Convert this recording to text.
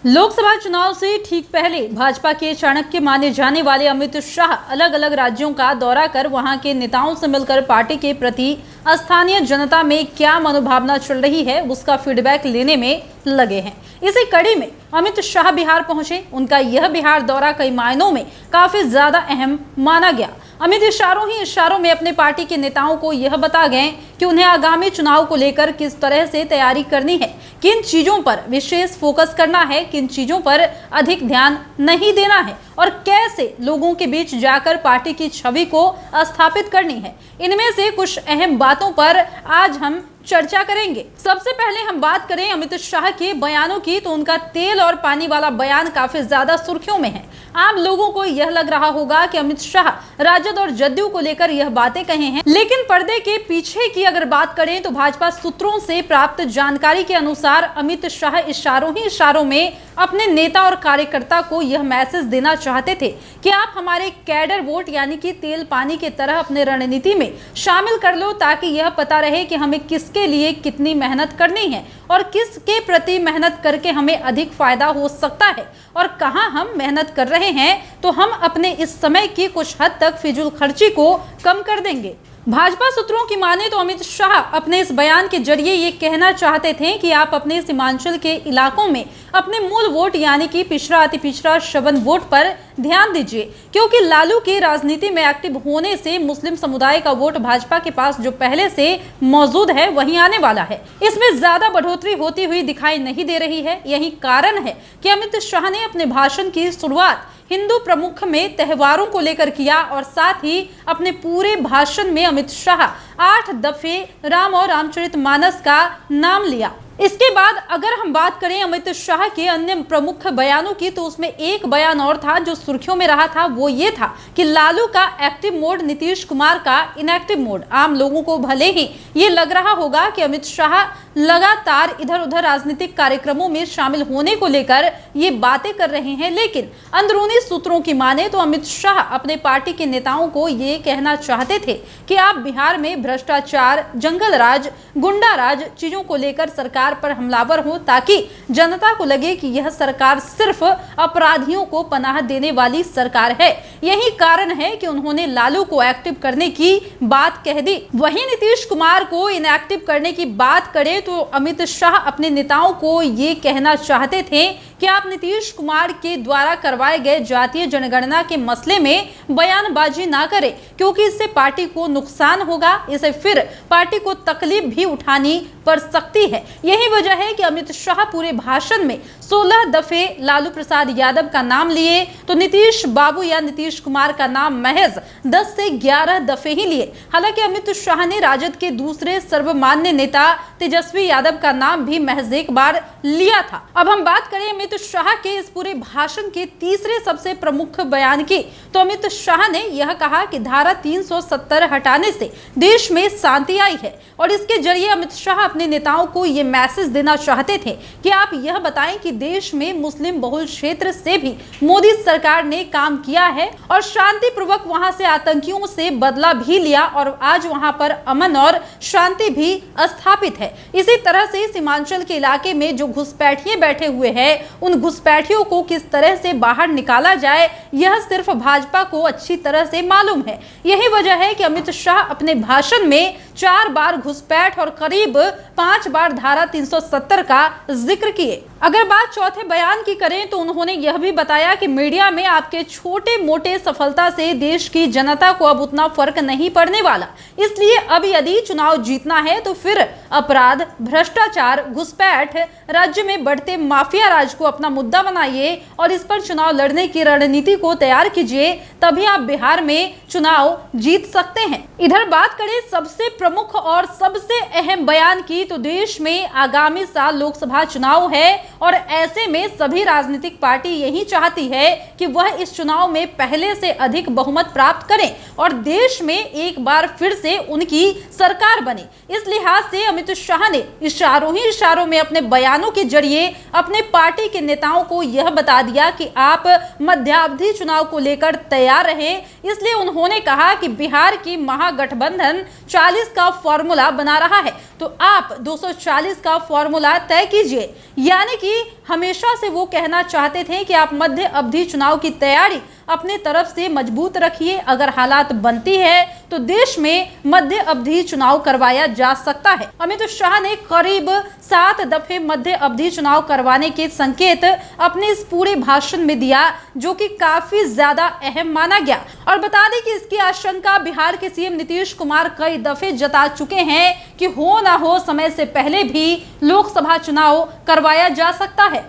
लोकसभा चुनाव से ठीक पहले भाजपा के चाणक्य माने जाने वाले अमित शाह अलग अलग राज्यों का दौरा कर वहां के नेताओं से मिलकर पार्टी के प्रति स्थानीय जनता में क्या मनोभावना चल रही है उसका फीडबैक लेने में लगे हैं। इसी कड़ी में अमित शाह बिहार पहुंचे। उनका यह बिहार दौरा कई मायनों में काफी ज्यादा अहम माना गया। अमित इशारों में अपने पार्टी के नेताओं को यह बता गए कि उन्हें आगामी चुनाव को लेकर किस तरह से तैयारी करनी है, किन चीजों पर विशेष फोकस करना है, किन चीजों पर अधिक ध्यान नहीं देना है और कैसे लोगों के बीच जाकर पार्टी की छवि को स्थापित करनी है। इनमें से कुछ अहम बातों पर आज हम चर्चा करेंगे। सबसे पहले हम बात करें अमित शाह के बयानों की, तो उनका तेल और पानी वाला बयान काफी ज्यादा सुर्खियों में है। आम लोगों को यह लग रहा होगा कि अमित शाह राजद और जदयू को लेकर यह बातें कहे हैं, लेकिन पर्दे के पीछे की अगर बात करें तो भाजपा सूत्रों से प्राप्त जानकारी के अनुसार अमित शाह इशारों में अपने नेता और कार्यकर्ता को यह मैसेज देना चाहते थे कि आप हमारे कैडर वोट यानी कि तेल पानी की तरह अपने रणनीति में शामिल कर लो, ताकि यह पता रहे कि हमें किसके लिए कितनी मेहनत करनी है और किसके प्रति मेहनत करके हमें अधिक फायदा हो सकता है और कहां हम मेहनत कर रहे हैं तो हम अपने इस समय की कुछ हद तक फिजूल खर्ची को कम कर देंगे। भाजपा सूत्रों की माने तो अमित शाह अपने इस बयान के जरिए ये कहना चाहते थे कि आप अपने सीमांचल के इलाकों में अपने मूल वोट यानी कि पिछड़ा अति पिछड़ा श्रवण वोट पर ध्यान दीजिए, क्योंकि लालू की राजनीति में एक्टिव होने से मुस्लिम समुदाय का वोट भाजपा के पास जो पहले से मौजूद है वहीं आने वाला है। इसमें ज्यादा बढ़ोतरी होती हुई दिखाई नहीं दे रही है। यही कारण है कि अमित शाह ने अपने भाषण की शुरुआत हिंदू प्रमुख में त्योहारों को लेकर किया और साथ ही अपने पूरे भाषण में अमित शाह 8 दफे राम और रामचरितमानस का नाम लिया। इसके बाद अगर हम बात करें अमित शाह के अन्य प्रमुख बयानों की, तो उसमें एक बयान और था जो सुर्खियों में रहा था। वो ये था कि लालू का एक्टिव मोड, नीतीश कुमार का इनएक्टिव मोड। आम लोगों को भले ही ये लग रहा होगा कि अमित शाह लगातार इधर उधर राजनीतिक कार्यक्रमों में शामिल होने को लेकर ये बातें कर रहे हैं, लेकिन अंदरूनी सूत्रों की माने तो अमित शाह अपने पार्टी के नेताओं को ये कहना चाहते थे कि आप बिहार में भ्रष्टाचार, जंगल राज, गुंडा राज चीजों को लेकर सरकार पर हमलावर हो, ताकि जनता को लगे कि यह सरकार सिर्फ अपराधियों को पनाह देने वाली सरकार है। यही कारण है कि उन्होंने लालू को एक्टिव करने की बात कह दी। वहीं नीतीश कुमार को इनएक्टिव करने की बात करें तो अमित शाह अपने नेताओं को ये कहना चाहते थे कि आप नीतीश कुमार के द्वारा करवाए गए जातीय जनगणना के मसले में बयानबाजी ना करें, क्योंकि इससे पार्टी को नुकसान होगा, इसे फिर पार्टी को तकलीफ भी उठानी पड़ सकती है। यही वजह है कि अमित शाह पूरे भाषण में 16 दफे लालू प्रसाद यादव का नाम लिए, तो नीतीश बाबू या नीतीश कुमार का नाम महज 10 से 11 दफे ही लिए। हालांकि अमित शाह ने राजद के दूसरे सर्वमान्य नेता तेजस्वी यादव का नाम भी महज एक बार लिया था। अब हम बात करें अमित शाह के इस पूरे भाषण के तीसरे सबसे प्रमुख बयान की, तो अमित शाह ने यह कहा कि धारा 370 हटाने से देश में शांति आई है और इसके जरिए अमित शाह अपने नेताओं को यह मैसेज देना चाहते थे कि आप यह बताएं कि देश में मुस्लिम बहुल क्षेत्र से भी मोदी सरकार ने काम किया है और शांतिपूर्वक वहां से आतंकियों से बदला भी लिया और आज वहां पर अमन और शांति भी स्थापित है। इसी तरह से सीमांचल के इलाके में जो घुसपैठिए बैठे हुए हैं, उन घुसपैठियों को किस तरह से बाहर निकाला जाए, यह सिर्फ भाजपा को अच्छी तरह से मालूम है। यही वजह है कि अमित शाह अपने भाषण में 4 बार घुसपैठ और करीब 5 बार धारा 370 का जिक्र किए। अगर बात चौथे बयान की करें तो उन्होंने यह भी बताया कि मीडिया में आपके छोटे मोटे सफलता से देश की जनता को अब उतना फर्क नहीं पड़ने वाला, इसलिए अब यदि चुनाव जीतना है तो फिर अपराध, भ्रष्टाचार, घुसपैठ, राज्य में बढ़ते माफिया राज को अपना मुद्दा बनाइए और इस पर चुनाव लड़ने की रणनीति को तैयार कीजिए, तभी आप बिहार में चुनाव जीत सकते हैं। इधर बात करें सबसे प्रमुख और सबसे अहम बयान की, तो देश में आगामी साल लोकसभा चुनाव है और ऐसे में सभी राजनीतिक पार्टी यही चाहती है कि वह इस चुनाव में पहले से अधिक बहुमत प्राप्त करें और देश में एक बार फिर से उनकी सरकार बने। इस लिहाज से अमित शाह ने इशारों में अपने बयानों के जरिए अपने पार्टी के नेताओं को यह बता दिया कि आप मध्यावधि चुनाव को लेकर तैयार रहें। इसलिए उन्होंने कहा कि बिहार की महागठबंधन 40 का फॉर्मूला बना रहा है। तो आप 240 का फॉर्मूला तय कीजिए। यानी कि हमेशा से वो कहना चाहते थे कि आप मध्य अवधि चुनाव की तैयारी अपने तरफ से मजबूत रखिए, अगर हालात बनती है तो देश में मध्य अवधि चुनाव करवाया जा सकता है। अमित शाह ने करीब 7 दफे मध्य अवधि चुनाव करवाने के संकेत अपने इस पूरे भाषण में दिया, जो कि काफी ज्यादा अहम माना गया। और बता दें कि इसकी आशंका बिहार के सीएम नीतीश कुमार कई दफे जता चुके हैं कि हो ना हो समय से पहले भी लोकसभा चुनाव करवाया जा सकता है।